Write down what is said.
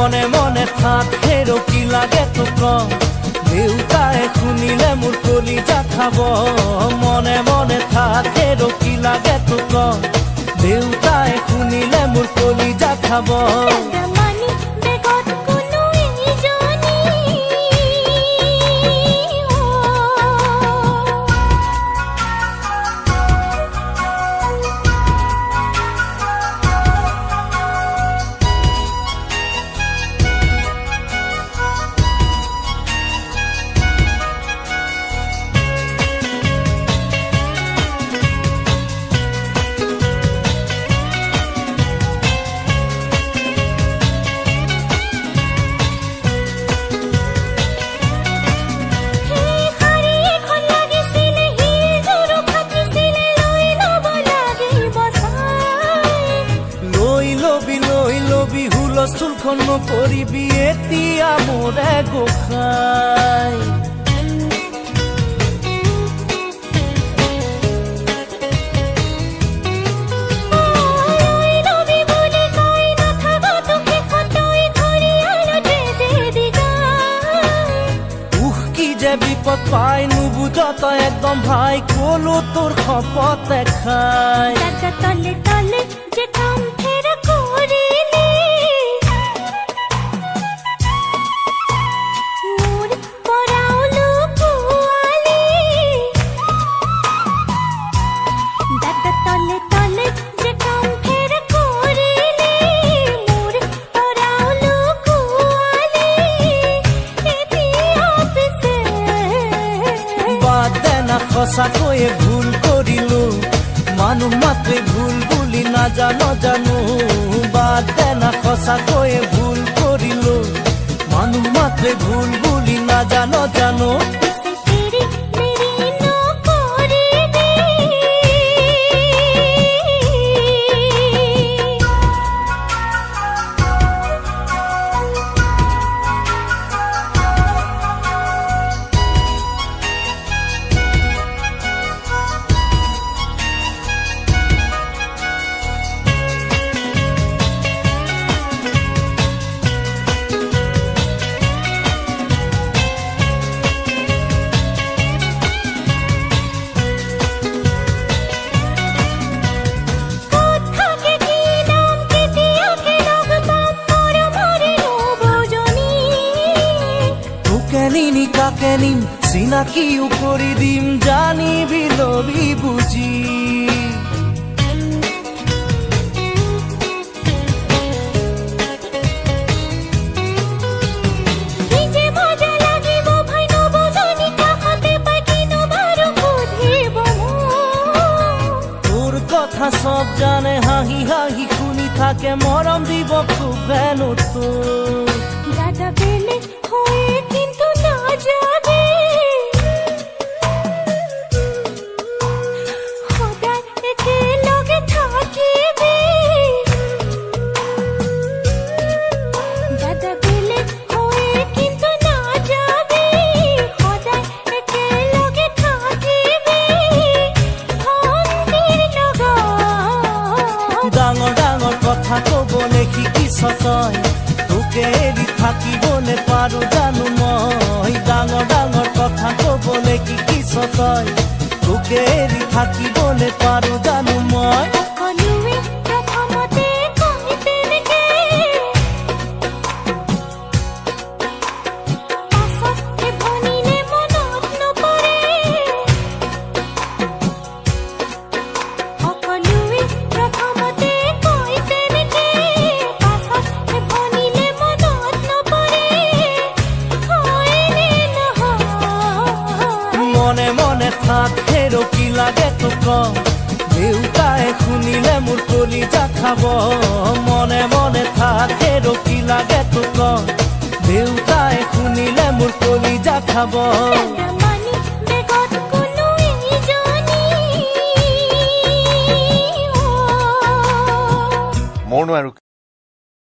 মনে মনে থাক হেৰো কি লাগে তোক দেউতাই শুনিলে মোৰ কলিজা খাব মনে মনে থাক হেৰো কি লাগে তোক দেউতাই শুনিলে মোৰ কলিজা খাব হুলস্থুলখন নকৰিবি এতিয়া মোৰে গোসাঁই উহ কি যে বিপদ পাই নুবুজ তই একদম ভাই কলো তোৰ শপত খাই তলে তলে যে কাম ফেৰা কৰিলি সঁচাকৈয়ে ভুল কৰিলো মানুহ মাত্ৰে ভুল বুলি নাজানো জানো বাদ দে না সঁচাকৈয়ে ভুল কৰিলো মানুহ মাত্ৰে ভুল বুলি নাজানো জানো কেনিনি কাকে নিম চিনাকিও কৰি দিম জানিবি লবি বুজি তোৰ কথা সব জানে হাঁহি হাঁহি শুনি থাকে মৰম দিব খুব হেনো তোৰ দাদা বেলে হয়ে কিন্তু না যাবে সদায় একেলগে থাকিবি দাদা বেলে হয়ে কিন্তু না যাবে সদায় একেলগে থাকিবি ভণ্টিৰ লগত ডাঙৰ ডাঙৰ কথা ক'বলৈ শিকিছ তই তোকে এৰি থাকিবলৈ পাৰো জানো মই ডাঙৰ ডাঙৰ কথা ক'বলৈ শিকিছ তই তোকে এৰি থাকিবলৈ পাৰো জানো মই সকলোৱে প্ৰথমতে কয় তেনেকে পাছত ভনিলে মনত নপৰে সকলোৱে প্ৰথমতে কয় তেনেকে পাছত ভনিলে মনত নপৰে হয়নে নহয় মনে মনে থাক হেৰো কি লাগে তোক দেউতাই শুনিলে মোৰ কলিজা খাব মনে মনে থাক হেৰো কি লাগে তোক দেউতাই শুনিলে মোৰ কলিজা খাব মানি বেগত কোনো ইজনী মৰনো আৰু